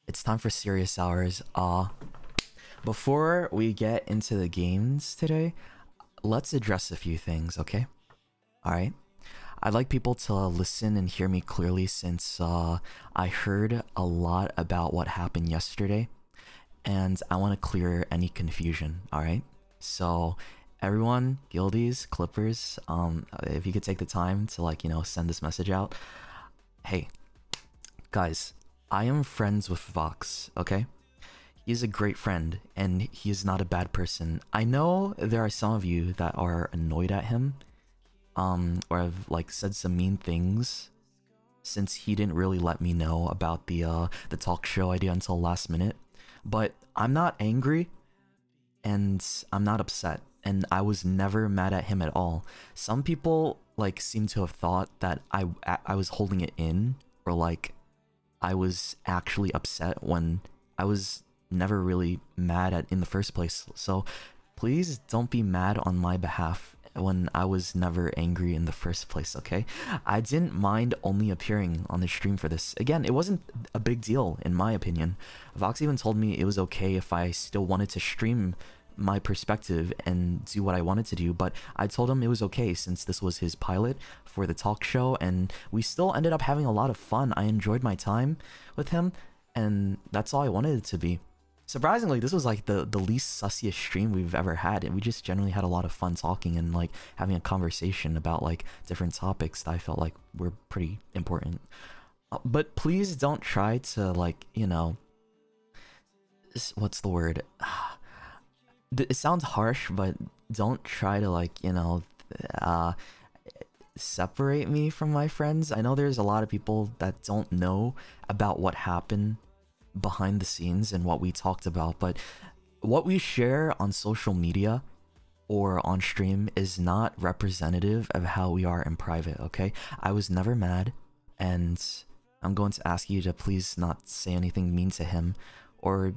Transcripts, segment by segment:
it's time for serious hours. Before we get into the games today, let's address a few things, okay? Alright? I'd like people to listen and hear me clearly since I heard a lot about what happened yesterday, and I want to clear any confusion, alright? So, everyone, guildies, clippers, if you could take the time to, like, you know, send this message out. Hey, guys, I am friends with Vox, okay? He's a great friend, and he is not a bad person. I know there are some of you that are annoyed at him, or have, like, said some mean things, since he didn't really let me know about the talk show idea until last minute. But I'm not angry, and I'm not upset, and I was never mad at him at all. Some people, like, seem to have thought that I was holding it in, or, like, I was actually upset when I was never really mad at in the first place. So please don't be mad on my behalf when I was never angry in the first place, okay? I didn't mind only appearing on the stream for this. Again, it wasn't a big deal in my opinion. Vox even told me it was okay if I still wanted to stream my perspective and do what I wanted to do, but I told him it was okay since this was his pilot for the talk show, and we still ended up having a lot of fun. I enjoyed my time with him, and that's all I wanted it to be. Surprisingly, this was like the least sussiest stream we've ever had, and we just generally had a lot of fun talking and like having a conversation about like different topics that I felt like were pretty important. But please don't try to, like, you know, what's the word? It sounds harsh, but don't try to, like, you know, separate me from my friends. I know there's a lot of people that don't know about what happened behind the scenes and what we talked about, but what we share on social media or on stream is not representative of how we are in private, okay? I was never mad, and I'm going to ask you to please not say anything mean to him or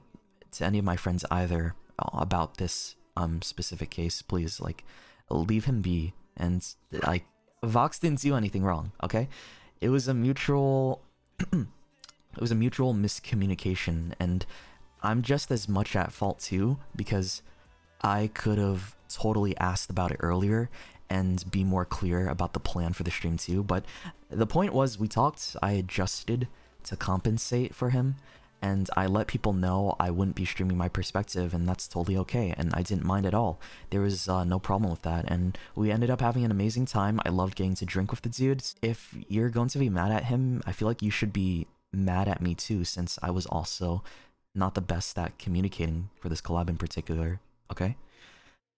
to any of my friends either about this specific case. Please, like, leave him be. And like, Vox didn't do anything wrong, okay? It was a mutual it was a mutual miscommunication, and I'm just as much at fault too, because I could have totally asked about it earlier and be more clear about the plan for the stream too. But the point was, we talked, I adjusted to compensate for him, and I let people know I wouldn't be streaming my perspective, and that's totally okay, and I didn't mind at all. There was no problem with that, and we ended up having an amazing time. I loved getting to drink with the dudes. If you're going to be mad at him, I feel like you should be mad at me too, since I was also not the best at communicating for this collab in particular, okay?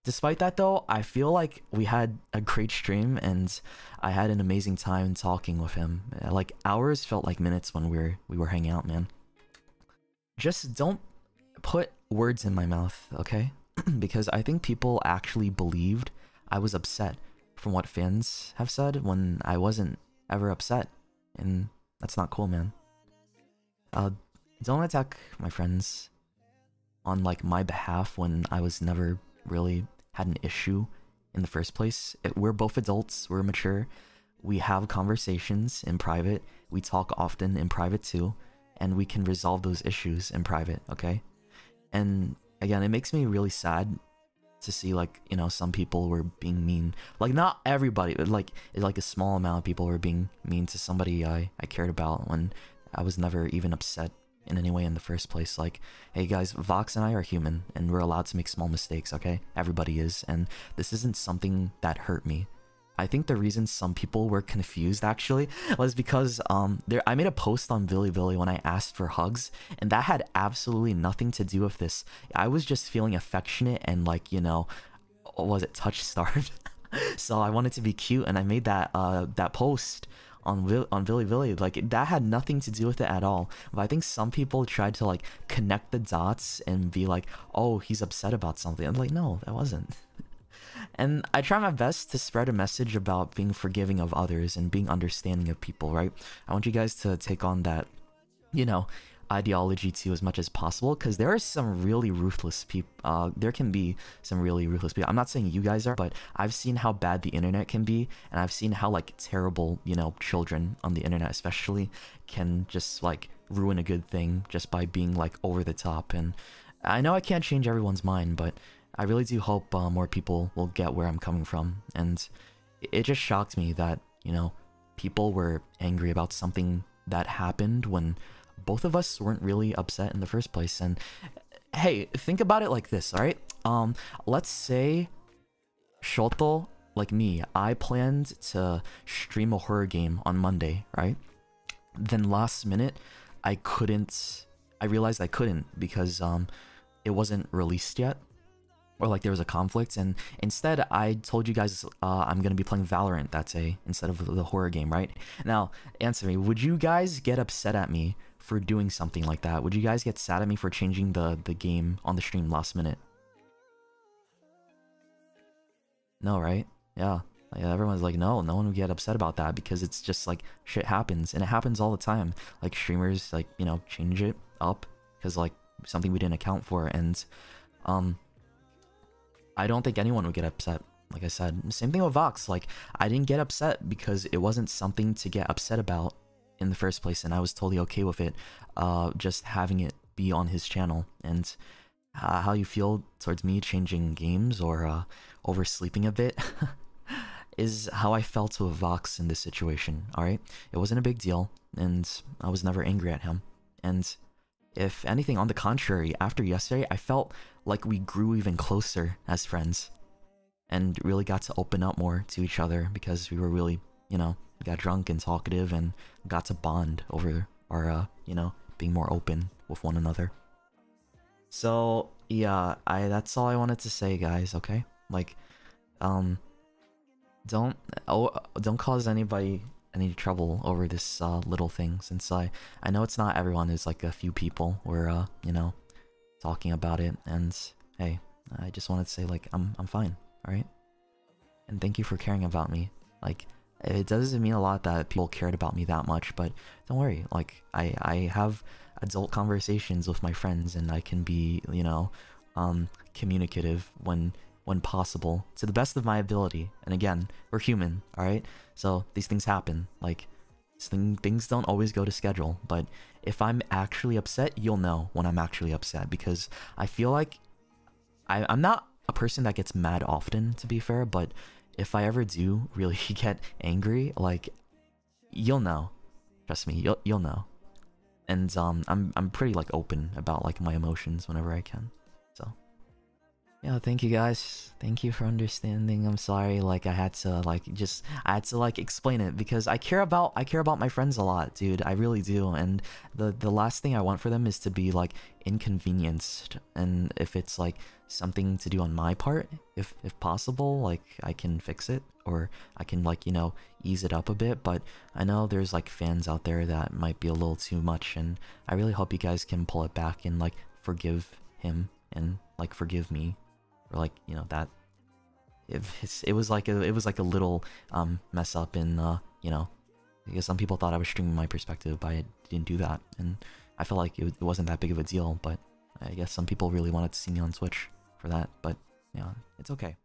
Despite that though, I feel like we had a great stream, and I had an amazing time talking with him. Like, hours felt like minutes when we were hanging out, man. Just don't put words in my mouth, okay? Because I think people actually believed I was upset from what fans have said when I wasn't ever upset, and that's not cool, man. Don't attack my friends on, like, my behalf when I was never really had an issue in the first place. We're both adults, we're mature, we have conversations in private, we talk often in private too, and we can resolve those issues in private, okay? And again, it makes me really sad to see, like, you know, some people were being mean. Like, not everybody, but like a small amount of people were being mean to somebody I cared about when I was never even upset in any way in the first place. Like, hey guys, Vox and I are human, and we're allowed to make small mistakes, okay? Everybody is, and this isn't something that hurt me. I think the reason some people were confused actually was because I made a post on bilibili when I asked for hugs, and that had absolutely nothing to do with this. I was just feeling affectionate and, like, you know, was it touch starved? So I wanted to be cute, and I made that that post on bilibili. Like, that had nothing to do with it at all. But I think some people tried to, like, connect the dots and be like, oh, he's upset about something. I'm like, no, that wasn't. And I try my best to spread a message about being forgiving of others and being understanding of people, right? I want you guys to take on that, you know, ideology too as much as possible, because there are some really ruthless people. There can be some really ruthless people. I'm not saying you guys are, but I've seen how bad the internet can be, and I've seen how, like, terrible, you know, children on the internet especially can just, like, ruin a good thing just by being like over the top. And I know I can't change everyone's mind, but I really do hope more people will get where I'm coming from. And it just shocked me that, you know, people were angry about something that happened when both of us weren't really upset in the first place. And hey, think about it like this, all right? Let's say Shoto, like me, I planned to stream a horror game on Monday, right? Then last minute, I realized I couldn't because it wasn't released yet, or like there was a conflict, and instead I told you guys I'm gonna be playing Valorant that day instead of the horror game, right? Now, answer me, would you guys get upset at me for doing something like that? Would you guys get sad at me for changing the game on the stream last minute? No, right? Yeah. Everyone's like, no one would get upset about that because it's just like shit happens, and it happens all the time. Like streamers, like, you know, change it up because like something we didn't account for, and I don't think anyone would get upset. Like I said, same thing with Vox. Like, I didn't get upset because it wasn't something to get upset about in the first place, and I was totally okay with it, just having it be on his channel. And how you feel towards me changing games or oversleeping a bit is how I felt with Vox in this situation, alright? It wasn't a big deal, and I was never angry at him. And if anything, on the contrary, after yesterday, I felt like we grew even closer as friends and really got to open up more to each other because we were really, you know, got drunk and talkative and got to bond over our, you know, being more open with one another. So, yeah, that's all I wanted to say, guys, okay? Like, don't cause anybody any trouble over this little thing, since I know it's not everyone. There's like a few people were you know, talking about it, and hey, I just wanted to say like I'm fine, all right? And thank you for caring about me. Like, it doesn't mean a lot that people cared about me that much, but don't worry, like I have adult conversations with my friends, and I can be, you know, communicative when possible, to the best of my ability. And again, we're human, alright? So these things happen. Like, things don't always go to schedule, but if I'm actually upset, you'll know when I'm actually upset, because I feel like I'm not a person that gets mad often, to be fair, but if I ever do really get angry, like, you'll know. Trust me, you'll know. And I'm pretty like open about like my emotions whenever I can. So yeah, thank you guys. Thank you for understanding. I'm sorry, like I had to explain it because I care about my friends a lot, dude. I really do. And the last thing I want for them is to be like inconvenienced. And if it's like something to do on my part, if possible, like I can fix it, or I can, like, you know, ease it up a bit. But I know there's like fans out there that might be a little too much, and I really hope you guys can pull it back and like forgive him and like forgive me. Or like, you know, that if it was like a little mess up in you know, because some people thought I was streaming my perspective, but I didn't do that, and I felt like it wasn't that big of a deal. But I guess some people really wanted to see me on Twitch for that, but yeah, it's okay.